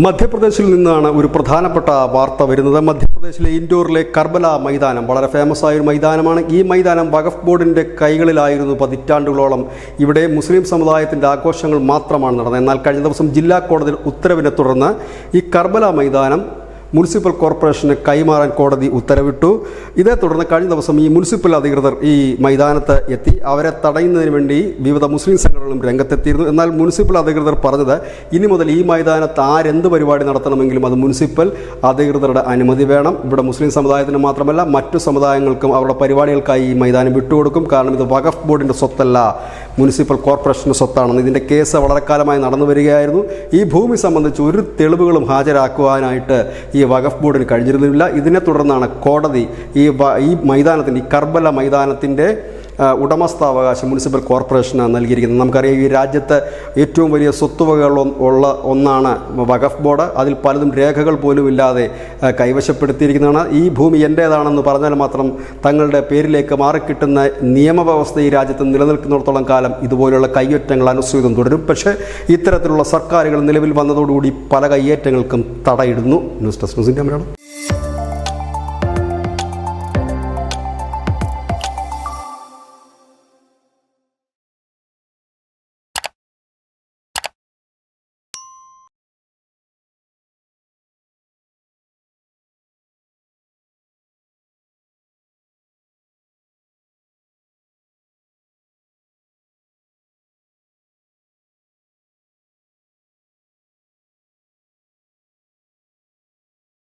മധ്യപ്രദേശിൽ നിന്നാണ് ഒരു പ്രധാനപ്പെട്ട വാർത്ത വരുന്നത്. മധ്യപ്രദേശിലെ ഇൻഡോറിലെ കർബല മൈതാനം വളരെ ഫേമസ് ആയ ഒരു മൈതാനമാണ്. ഈ മൈതാനം വഖഫ് ബോർഡിൻ്റെ കൈകളിലായിരുന്നു പതിറ്റാണ്ടുകളോളം. ഇവിടെ മുസ്ലിം സമുദായത്തിൻ്റെ ആഘോഷങ്ങൾ മാത്രമാണ് നടന്നത്. എന്നാൽ കഴിഞ്ഞ ദിവസം ജില്ലാ കോടതി ഉത്തരവിനെ തുടർന്ന് ഈ കർബല മൈതാനം മുനിസിപ്പൽ കോർപ്പറേഷന് കൈമാറാൻ കോടതി ഉത്തരവിട്ടു. ഇതേ തുടർന്ന് കഴിഞ്ഞ ദിവസം ഈ മുനിസിപ്പൽ അധികൃതർ ഈ മൈതാനത്ത് എത്തി അവരെ തടയുന്നതിന് വേണ്ടി വിവിധ മുസ്ലിം സംഘടനകളും രംഗത്തെത്തിയിരുന്നു. എന്നാൽ മുനിസിപ്പൽ അധികൃതർ പറഞ്ഞത് ഇനി മുതൽ ഈ മൈതാനത്ത് ആരെന്ത് പരിപാടി നടത്തണമെങ്കിലും അത് മുനിസിപ്പൽ അധികൃതരുടെ അനുമതി വേണം. ഇവിടെ മുസ്ലിം സമുദായത്തിന് മാത്രമല്ല മറ്റു സമുദായങ്ങൾക്കും അവരുടെ പരിപാടികൾക്കായി ഈ മൈതാനം വിട്ടുകൊടുക്കും. കാരണം ഇത് വഖഫ് ബോർഡിൻ്റെ സ്വത്തല്ല, മുനിസിപ്പൽ കോർപ്പറേഷൻ്റെ സ്വത്താണെന്ന്. ഇതിൻ്റെ കേസ് വളരെ കാലമായി നടന്നു വരികയായിരുന്നു. ഈ ഭൂമി സംബന്ധിച്ച് ഒരു തെളിവുകളും ഹാജരാക്കുവാനായിട്ട് ഈ വഖഫ് ബോർഡിന് കഴിഞ്ഞിരുന്നില്ല. ഇതിനെ തുടർന്നാണ് കോടതി ഈ മൈതാനത്തിൻ്റെ ഈ കർബല മൈതാനത്തിൻ്റെ ഉടമസ്ഥാവകാശം മുനിസിപ്പൽ കോർപ്പറേഷന് നൽകിയിരിക്കുന്നത്. നമുക്കറിയാം ഈ രാജ്യത്ത് ഏറ്റവും വലിയ സ്വത്തുവകകൾ ഉള്ള ഒന്നാണ് വഖഫ് ബോർഡ്. അതിൽ പലതും രേഖകൾ പോലും ഇല്ലാതെ കൈവശപ്പെടുത്തിയിരിക്കുന്നതാണ്. ഈ ഭൂമി എൻ്റേതാണെന്ന് പറഞ്ഞാൽ മാത്രം തങ്ങളുടെ പേരിലേക്ക് മാറിക്കിട്ടുന്ന നിയമവ്യവസ്ഥ ഈ രാജ്യത്ത് നിലനിൽക്കുന്നിടത്തോളം കാലം ഇതുപോലെയുള്ള കയ്യേറ്റങ്ങൾ അനുസ്യൂതം തുടരും. പക്ഷേ ഇത്തരത്തിലുള്ള സർക്കാരുകൾ നിലവിൽ വന്നതോടുകൂടി പല കയ്യേറ്റങ്ങൾക്കും തടയിടുന്നു. News desk news India Malayalam.